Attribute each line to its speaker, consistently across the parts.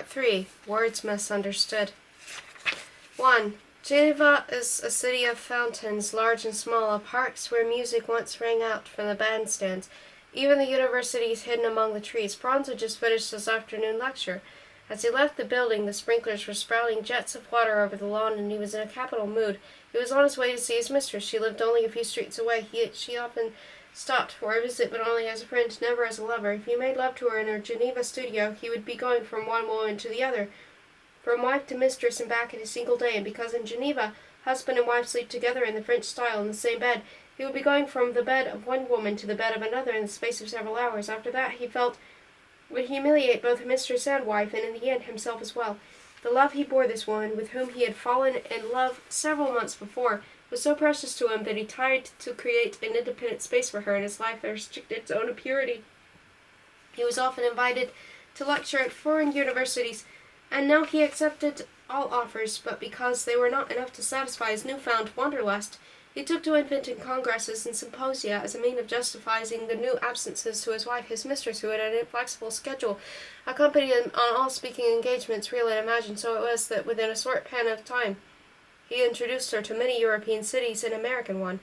Speaker 1: Part 3. Words Misunderstood. 1. Geneva is a city of fountains, large and small, of parks where music once rang out from the bandstands. Even the university is hidden among the trees. Franz had just finished his afternoon lecture. As he left the building, the sprinklers were spouting jets of water over the lawn, and he was in a capital mood. He was on his way to see his mistress. She lived only a few streets away. She often stopped for a visit, but only as a friend, never as a lover. If he made love to her in her Geneva studio, he would be going from one woman to the other, from wife to mistress and back in a single day, and because in Geneva husband and wife sleep together in the French style in the same bed, he would be going from the bed of one woman to the bed of another in the space of several hours. After that, he felt, would humiliate both mistress and wife, and in the end himself as well. The love he bore this woman, with whom he had fallen in love several months before, was so precious to him that he tried to create an independent space for her in his life that restricted its own purity. He was often invited to lecture at foreign universities, and now he accepted all offers, but because they were not enough to satisfy his newfound wanderlust, he took to inventing congresses and symposia as a means of justifying the new absences to his wife. His mistress, who had an inflexible schedule, accompanied him on all speaking engagements, real and imagined, so it was that within a short span of time he introduced her to many European cities and American one.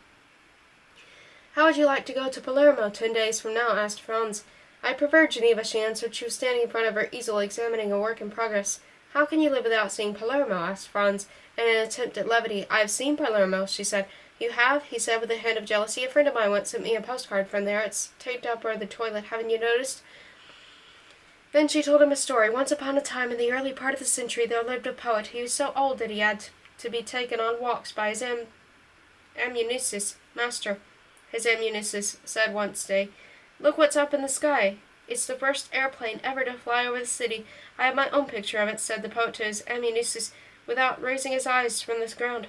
Speaker 1: "How would you like to go to Palermo 10 days from now?" asked Franz. "I prefer Geneva," she answered. She was standing in front of her easel, examining a work in progress. "How can you live without seeing Palermo?" asked Franz, in an attempt at levity. "I have seen Palermo," she said. "You have?" he said with a hint of jealousy. "A friend of mine once sent me a postcard from there. It's taped up over the toilet. Haven't you noticed?" Then she told him a story. Once upon a time, in the early part of the century, there lived a poet. He was so old that he had to be taken on walks by his amanuensis master. His amanuensis said one day, "Look what's up in the sky. It's the first airplane ever to fly over the city. I have my own picture of it," said the poet to his amanuensis, without raising his eyes from the ground.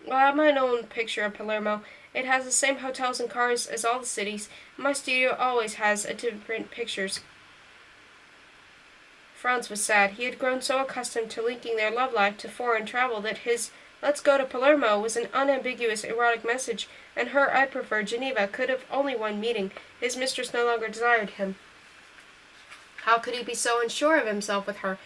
Speaker 1: "Well, I have my own picture of Palermo. It has the same hotels and cars as all the cities. My studio always has different pictures." Franz was sad. He had grown so accustomed to linking their love life to foreign travel that his "let's go to Palermo" was an unambiguous erotic message, and her "I prefer Geneva" could have only one meaning. His mistress no longer desired him. How could he be so unsure of himself with her?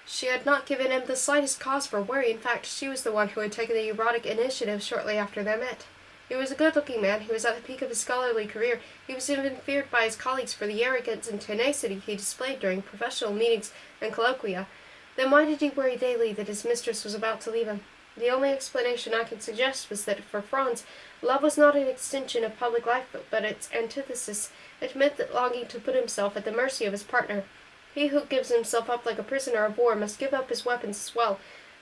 Speaker 1: She had not given him the slightest cause for worry. In fact, she was the one who had taken the erotic initiative shortly after they met. He was a good-looking man. He was at the peak of his scholarly career. He was even feared by his colleagues for the arrogance and tenacity he displayed during professional meetings and colloquia. Then why did he worry daily that his mistress was about to leave him? The only explanation I can suggest was that for Franz, love was not an extension of public life, but its antithesis. It meant that longing to put himself at the mercy of his partner. He who gives himself up like a prisoner of war must give up his weapons as well,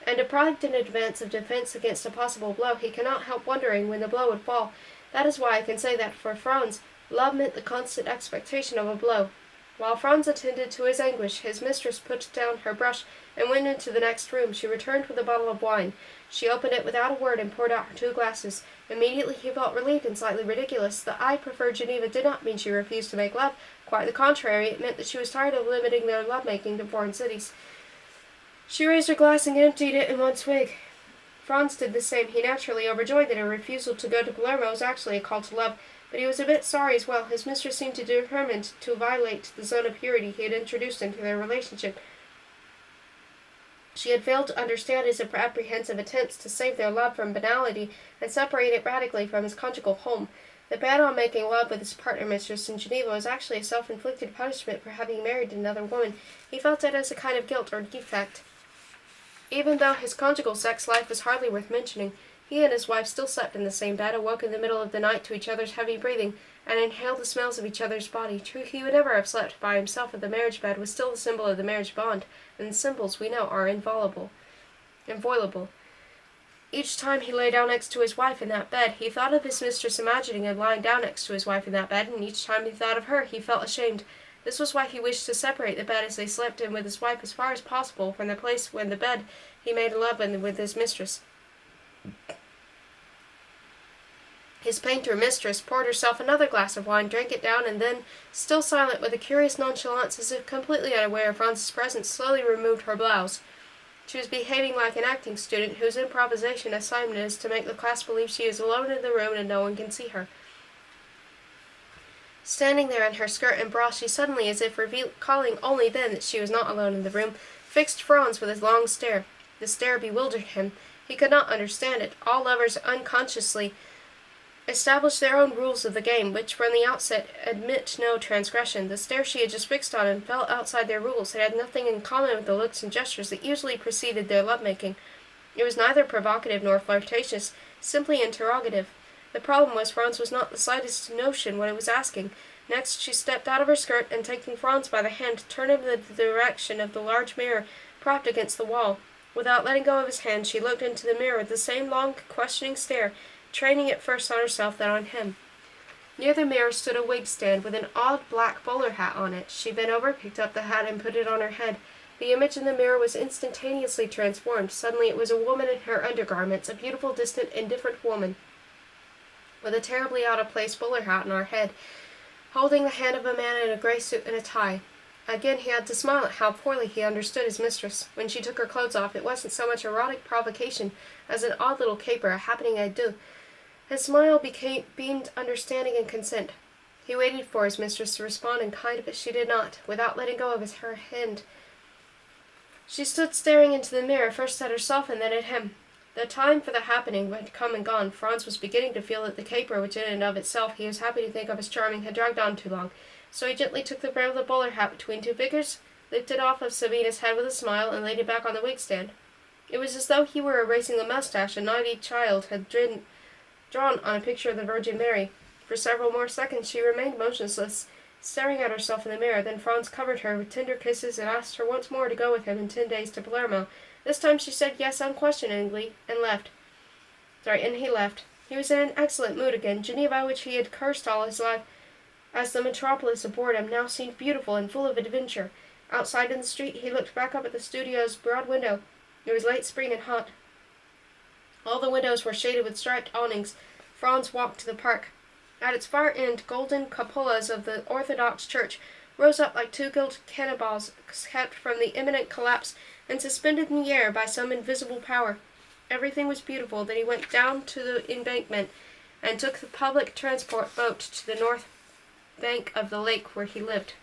Speaker 1: and deprived in advance of defense against a possible blow, he cannot help wondering when the blow would fall. That is why I can say that for Franz, love meant the constant expectation of a blow. While Franz attended to his anguish, his mistress put down her brush and went into the next room. She returned with a bottle of wine. She opened it without a word and poured out her 2 glasses. Immediately he felt relieved and slightly ridiculous. The "I prefer Geneva" did not mean she refused to make love. Quite the contrary, it meant that she was tired of limiting their love-making to foreign cities. She raised her glass and emptied it in one swig. Franz did the same. He naturally overjoyed that her refusal to go to Palermo was actually a call to love, but he was a bit sorry as well. His mistress seemed determined to violate the zone of purity he had introduced into their relationship. She had failed to understand his apprehensive attempts to save their love from banality and separate it radically from his conjugal home. The ban on making love with his partner mistress in Geneva was actually a self-inflicted punishment for having married another woman. He felt it as a kind of guilt or defect. Even though his conjugal sex life was hardly worth mentioning, he and his wife still slept in the same bed, awoke in the middle of the night to each other's heavy breathing, and inhaled the smells of each other's body. True, he would never have slept by himself, but the marriage bed was still the symbol of the marriage bond, and the symbols, we know, are inviolable. Each time he lay down next to his wife in that bed, he thought of his mistress imagining him lying down next to his wife in that bed, and each time he thought of her, he felt ashamed. This was why he wished to separate the bed as they slept in with his wife as far as possible from the place when the bed he made love in with his mistress. His painter mistress poured herself another glass of wine, drank it down, and then, still silent, with a curious nonchalance, as if completely unaware of Franz's presence, slowly removed her blouse. She was behaving like an acting student whose improvisation assignment is to make the class believe she is alone in the room and no one can see her. Standing there in her skirt and bra, she suddenly, as if recalling only then that she was not alone in the room, fixed Franz with his long stare. The stare bewildered him. He could not understand it. All lovers unconsciously establish their own rules of the game, which from the outset admit no transgression. The stare she had just fixed on him fell outside their rules. It had nothing in common with the looks and gestures that usually preceded their lovemaking. It was neither provocative nor flirtatious, simply interrogative. The problem was Franz was not the slightest notion what it was asking. Next she stepped out of her skirt, and taking Franz by the hand, turned him in the direction of the large mirror propped against the wall. Without letting go of his hand, she looked into the mirror with the same long, questioning stare, training it first on herself, then on him. Near the mirror stood a wig stand with an odd black bowler hat on it. She bent over, picked up the hat, and put it on her head. The image in the mirror was instantaneously transformed. Suddenly it was a woman in her undergarments, a beautiful, distant, indifferent woman, with a terribly out-of-place bowler hat on her head, holding the hand of a man in a grey suit and a tie. Again he had to smile at how poorly he understood his mistress. When she took her clothes off, it wasn't so much erotic provocation as an odd little caper, a happening à deux. His smile beamed understanding and consent. He waited for his mistress to respond in kind, but she did not. Without letting go of her hand, she stood staring into the mirror, first at herself and then at him. The time for the happening had come and gone. Franz was beginning to feel that the caper, which in and of itself he was happy to think of as charming, had dragged on too long. So he gently took the brim of the bowler hat between two fingers, lifted it off of Sabina's head with a smile, and laid it back on the wig stand. It was as though he were erasing the mustache a naughty child had drawn on a picture of the Virgin Mary. For several more seconds she remained motionless, staring at herself in the mirror. Then Franz covered her with tender kisses and asked her once more to go with him in 10 days to Palermo. This time she said yes unquestioningly, and he left. He was in an excellent mood again. Geneva, which he had cursed all his life as the metropolis of boredom, now seemed beautiful and full of adventure. Outside in the street he looked back up at the studio's broad window. It was late spring and hot. All the windows were shaded with striped awnings. Franz walked to the park. At its far end, golden cupolas of the Orthodox Church rose up like two gilt cannonballs kept from the imminent collapse and suspended in the air by some invisible power. Everything was beautiful. Then he went down to the embankment and took the public transport boat to the north bank of the lake where he lived.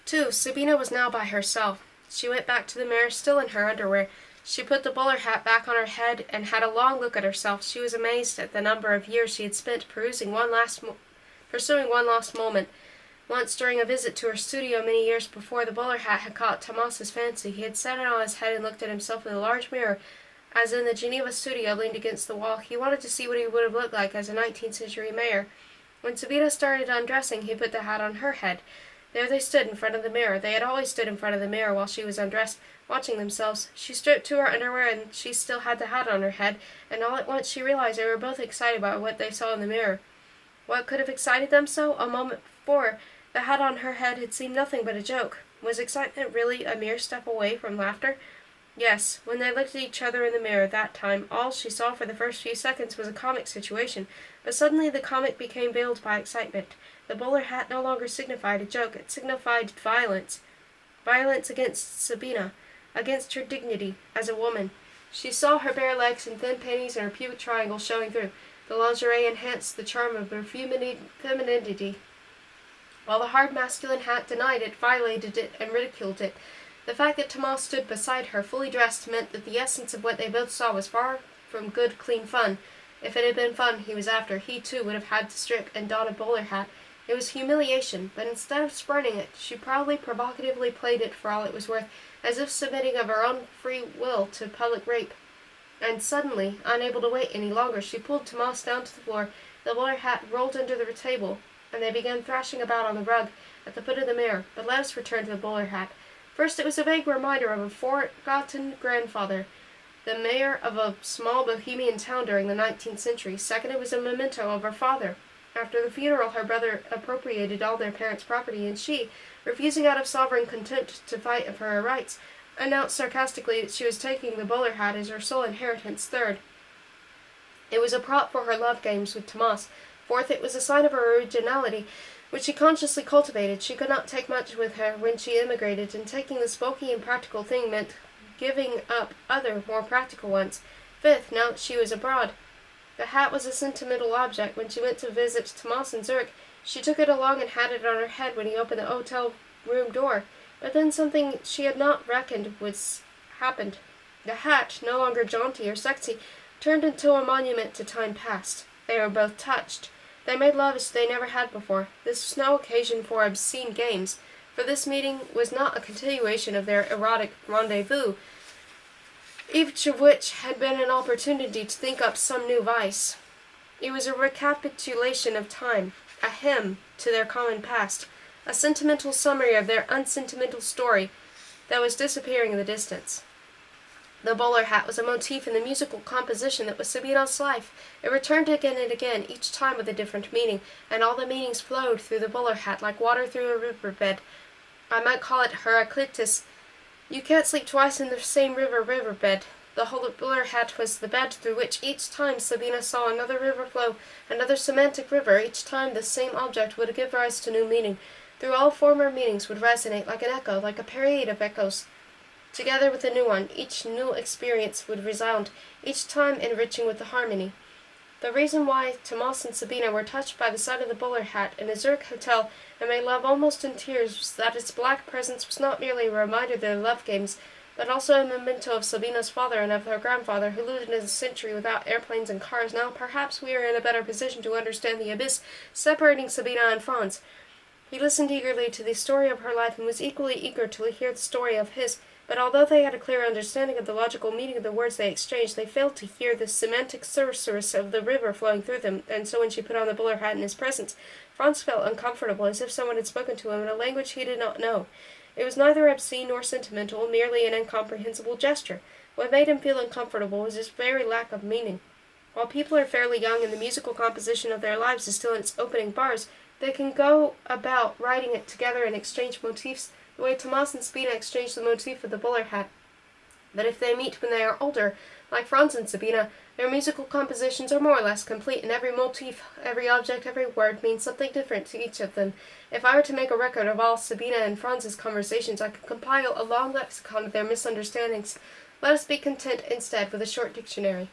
Speaker 1: 2. Sabina was now by herself. She went back to the mirror, still in her underwear. She put the bowler hat back on her head and had a long look at herself. She was amazed at the number of years she had spent pursuing one last moment. Once during a visit to her studio many years before, the bowler hat had caught Tomas's fancy. He had set it on his head and looked at himself in a large mirror, as in the Geneva studio leaned against the wall. He wanted to see what he would have looked like as a 19th century mayor. When Sabina started undressing, he put the hat on her head. There they stood in front of the mirror. They had always stood in front of the mirror while she was undressed, watching themselves. She stripped to her underwear, and she still had the hat on her head, and all at once she realized they were both excited by what they saw in the mirror. What could have excited them so? A moment before, the hat on her head had seemed nothing but a joke. Was excitement really a mere step away from laughter? Yes. When they looked at each other in the mirror that time, all she saw for the first few seconds was a comic situation, but suddenly the comic became veiled by excitement. The bowler hat no longer signified a joke. It signified violence. Violence against Sabina, against her dignity as a woman. She saw her bare legs and thin panties and her pubic triangle showing through. The lingerie enhanced the charm of her femininity, while the hard masculine hat denied it, violated it, and ridiculed it. The fact that Tomas stood beside her, fully dressed, meant that the essence of what they both saw was far from good, clean fun. If it had been fun he was after, he too would have had to strip and don a bowler hat. It was humiliation, but instead of spurning it, she proudly, provocatively played it for all it was worth, as if submitting of her own free will to public rape. And suddenly, unable to wait any longer, she pulled Tomas down to the floor. The bowler hat rolled under the table, and they began thrashing about on the rug at the foot of the mirror. But let us return to the bowler hat. First, it was a vague reminder of a forgotten grandfather, the mayor of a small Bohemian town during the 19th century. Second, it was a memento of her father. After the funeral, her brother appropriated all their parents' property, and she, refusing out of sovereign contempt to fight for her rights, announced sarcastically that she was taking the bowler hat as her sole inheritance. Third, it was a prop for her love games with Tomas. Fourth, it was a sign of her originality, which she consciously cultivated. She could not take much with her when she emigrated, and taking the bulky and practical thing meant giving up other, more practical ones. Fifth, now that she was abroad, the hat was a sentimental object. When she went to visit Tomas in Zurich, She took it along and had it on her head when he opened the hotel room door. But then something she had not reckoned happened. The hat, no longer jaunty or sexy, turned into a monument to time past. They were both touched. They made love as they never had before. This was no occasion for obscene games, for this meeting was not a continuation of their erotic rendezvous, each of which had been an opportunity to think up some new vice. It was a recapitulation of time, a hymn to their common past, a sentimental summary of their unsentimental story that was disappearing in the distance. The bowler hat was a motif in the musical composition that was Sabina's life. It returned again and again, each time with a different meaning, and all the meanings flowed through the bowler hat like water through a riverbed. I might call it Heraclitus. You can't sleep twice in the same riverbed. The whole bowler hat was the bed through which each time Sabina saw another river flow, another semantic river, each time the same object would give rise to new meaning. Through all former meanings would resonate like an echo, like a parade of echoes. Together with a new one, each new experience would resound, each time enriching with the harmony. The reason why Tomas and Sabina were touched by the sight of the bowler hat in a Zurich hotel and made love almost in tears was that its black presence was not merely a reminder of their love games, but also a memento of Sabina's father and of her grandfather, who lived in a century without airplanes and cars. Now perhaps we are in a better position to understand the abyss separating Sabina and Franz. He listened eagerly to the story of her life and was equally eager to hear the story of his. But although they had a clear understanding of the logical meaning of the words they exchanged, they failed to hear the semantic sorceress of the river flowing through them, and so when she put on the bowler hat in his presence, Franz felt uncomfortable, as if someone had spoken to him in a language he did not know. It was neither obscene nor sentimental, merely an incomprehensible gesture. What made him feel uncomfortable was his very lack of meaning. While people are fairly young and the musical composition of their lives is still in its opening bars, they can go about writing it together and exchange motifs the way Tomas and Sabina exchanged the motif of the bowler hat. But if they meet when they are older, like Franz and Sabina, their musical compositions are more or less complete, and every motif, every object, every word means something different to each of them. If I were to make a record of all Sabina and Franz's conversations, I could compile a long lexicon of their misunderstandings. Let us be content instead with a short dictionary.